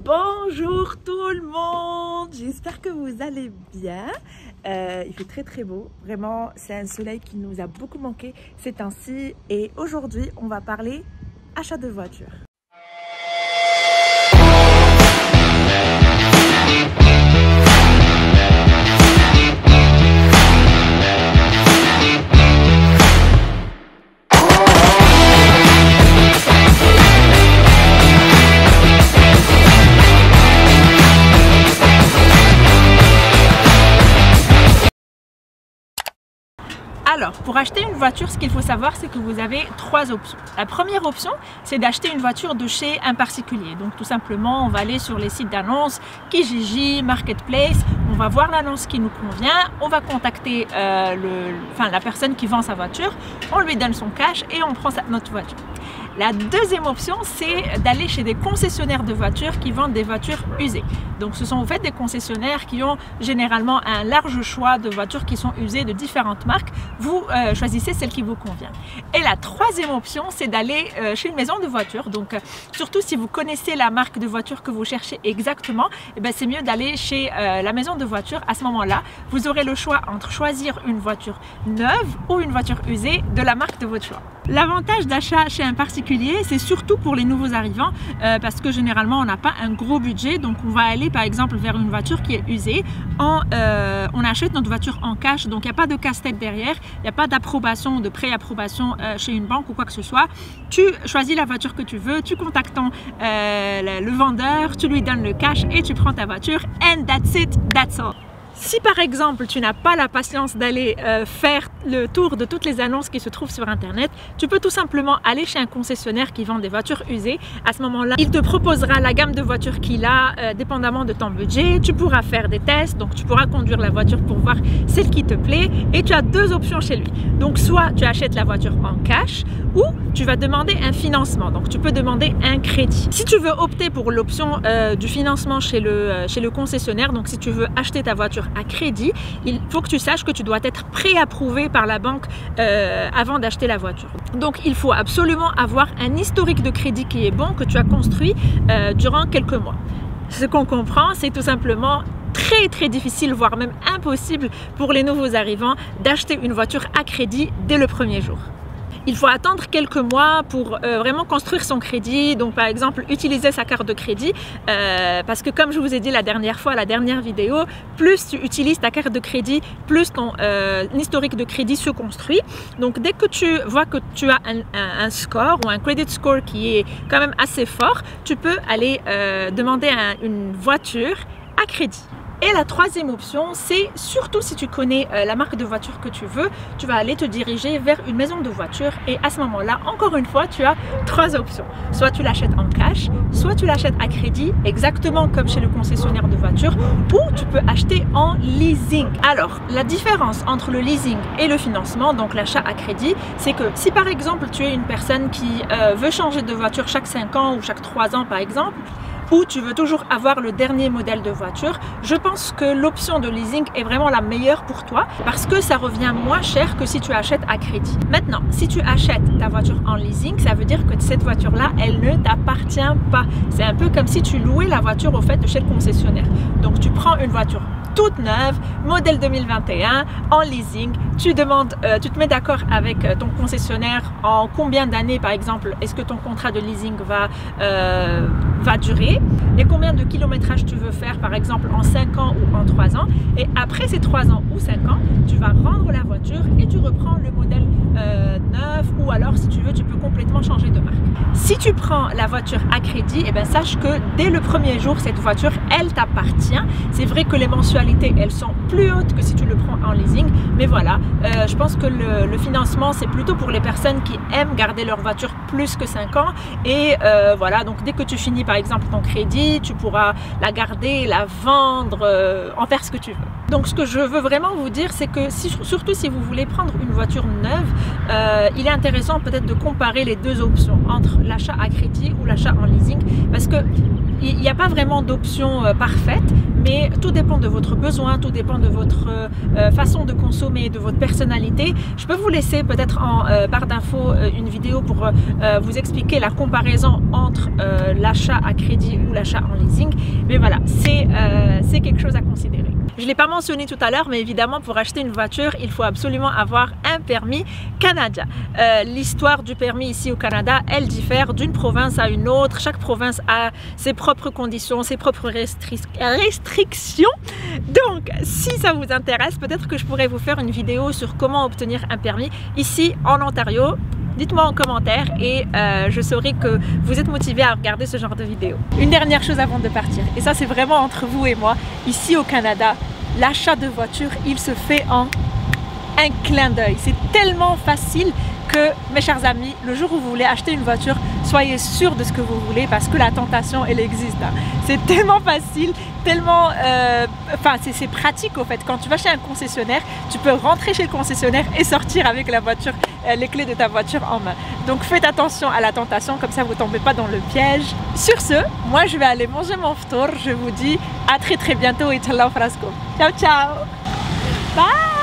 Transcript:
Bonjour tout le monde, j'espère que vous allez bien. Il fait très beau, vraiment c'est un soleil qui nous a beaucoup manqué ces temps-ci et aujourd'hui on va parler achat de voiture. Alors, pour acheter une voiture, ce qu'il faut savoir, c'est que vous avez trois options. La première option, c'est d'acheter une voiture de chez un particulier. Donc, tout simplement, on va aller sur les sites d'annonces, Kijiji, Marketplace, on va voir l'annonce qui nous convient, on va contacter la personne qui vend sa voiture, on lui donne son cash et on prend notre voiture. La deuxième option, c'est d'aller chez des concessionnaires de voitures qui vendent des voitures usées. Donc, ce sont en fait des concessionnaires qui ont généralement un large choix de voitures qui sont usées de différentes marques. Vous choisissez celle qui vous convient. Et la troisième option, c'est d'aller chez une maison de voitures. Donc, surtout si vous connaissez la marque de voiture que vous cherchez exactement, c'est mieux d'aller chez la maison de voitures. À ce moment-là, vous aurez le choix entre choisir une voiture neuve ou une voiture usée de la marque de votre choix. L'avantage d'achat chez un particulier, c'est surtout pour les nouveaux arrivants parce que généralement, on n'a pas un gros budget. Donc, on va aller par exemple vers une voiture qui est usée. On achète notre voiture en cash, donc il n'y a pas de casse-tête derrière. Il n'y a pas d'approbation, de pré-approbation chez une banque ou quoi que ce soit. Tu choisis la voiture que tu veux, tu contactes le vendeur, tu lui donnes le cash et tu prends ta voiture. And that's it, that's all. Si par exemple tu n'as pas la patience d'aller faire le tour de toutes les annonces qui se trouvent sur internet, tu peux tout simplement aller chez un concessionnaire qui vend des voitures usées. À ce moment-là, il te proposera la gamme de voitures qu'il a dépendamment de ton budget. Tu pourras faire des tests, donc tu pourras conduire la voiture pour voir celle qui te plaît et tu as deux options chez lui. Donc soit tu achètes la voiture en cash ou tu vas demander un financement. Donc tu peux demander un crédit. Si tu veux opter pour l'option du financement chez le concessionnaire, donc si tu veux acheter ta voiture à crédit, il faut que tu saches que tu dois être préapprouvé par la banque avant d'acheter la voiture. Donc il faut absolument avoir un historique de crédit qui est bon, que tu as construit durant quelques mois. Ce qu'on comprend, c'est tout simplement très difficile, voire même impossible pour les nouveaux arrivants d'acheter une voiture à crédit dès le premier jour. Il faut attendre quelques mois pour vraiment construire son crédit. Donc par exemple, utiliser sa carte de crédit parce que comme je vous ai dit la dernière fois, la dernière vidéo, plus tu utilises ta carte de crédit, plus ton historique de crédit se construit. Donc dès que tu vois que tu as un score ou un credit score qui est quand même assez fort, tu peux aller demander une voiture à crédit. Et la troisième option, c'est surtout si tu connais la marque de voiture que tu veux, tu vas aller te diriger vers une maison de voiture et à ce moment-là, encore une fois, tu as trois options. Soit tu l'achètes en cash, soit tu l'achètes à crédit, exactement comme chez le concessionnaire de voiture, ou tu peux acheter en leasing. Alors, la différence entre le leasing et le financement, donc l'achat à crédit, c'est que si par exemple tu es une personne qui veut changer de voiture chaque 5 ans ou chaque 3 ans par exemple, ou tu veux toujours avoir le dernier modèle de voiture, je pense que l'option de leasing est vraiment la meilleure pour toi parce que ça revient moins cher que si tu achètes à crédit. Maintenant, si tu achètes ta voiture en leasing, ça veut dire que cette voiture-là, elle ne t'appartient pas. C'est un peu comme si tu louais la voiture au fait de chez le concessionnaire. Donc, tu prends une voiture toute neuve, modèle 2021, en leasing, tu te mets d'accord avec ton concessionnaire en combien d'années par exemple est-ce que ton contrat de leasing va durer et combien de kilométrage tu veux faire par exemple en 5 ans ou en 3 ans et après ces 3 ans ou 5 ans, tu vas rendre la voiture et tu reprends le modèle neuf ou alors si tu veux, tu peux complètement changer de marque. Si tu prends la voiture à crédit, sache que dès le premier jour, cette voiture, elle t'appartient. C'est vrai que les mensualités, elles sont plus hautes que si tu le prends en leasing, mais voilà, je pense que le financement, c'est plutôt pour les personnes qui aiment garder leur voiture plus que 5 ans et voilà, donc dès que tu finis par exemple ton crédit, tu pourras la garder, la vendre, en faire ce que tu veux. Donc ce que je veux vraiment vous dire, c'est que surtout si vous voulez prendre une voiture neuve, il est intéressant peut-être de comparer les deux options entre l'achat à crédit ou l'achat en leasing, parce que il n'y a pas vraiment d'option parfaite, mais tout dépend de votre besoin, tout dépend de votre façon de consommer, de votre personnalité. Je peux vous laisser peut-être en barre d'infos une vidéo pour vous expliquer la comparaison entre l'achat à crédit ou l'achat en leasing. Mais voilà, c'est quelque chose à considérer. Je ne l'ai pas mentionné tout à l'heure, mais évidemment pour acheter une voiture, il faut absolument avoir un permis canadien. L'histoire du permis ici au Canada, elle diffère d'une province à une autre. Chaque province a ses propres conditions, ses propres restrictions. Donc si ça vous intéresse, peut-être que je pourrais vous faire une vidéo sur comment obtenir un permis ici en Ontario. Dites-moi en commentaire et je saurai que vous êtes motivé à regarder ce genre de vidéo. Une dernière chose avant de partir, et ça c'est vraiment entre vous et moi, ici au Canada, l'achat de voiture, il se fait en un clin d'œil. C'est tellement facile que, mes chers amis, le jour où vous voulez acheter une voiture, soyez sûr de ce que vous voulez parce que la tentation, elle existe. Hein. C'est tellement facile, tellement... Enfin, c'est pratique au fait. Quand tu vas chez un concessionnaire, tu peux rentrer chez le concessionnaire et sortir avec la voiture, les clés de ta voiture en main. Donc faites attention à la tentation, comme ça vous ne tombez pas dans le piège. Sur ce, moi je vais aller manger mon ftour. Je vous dis à très bientôt et ciao frasco. Ciao ciao. Bye.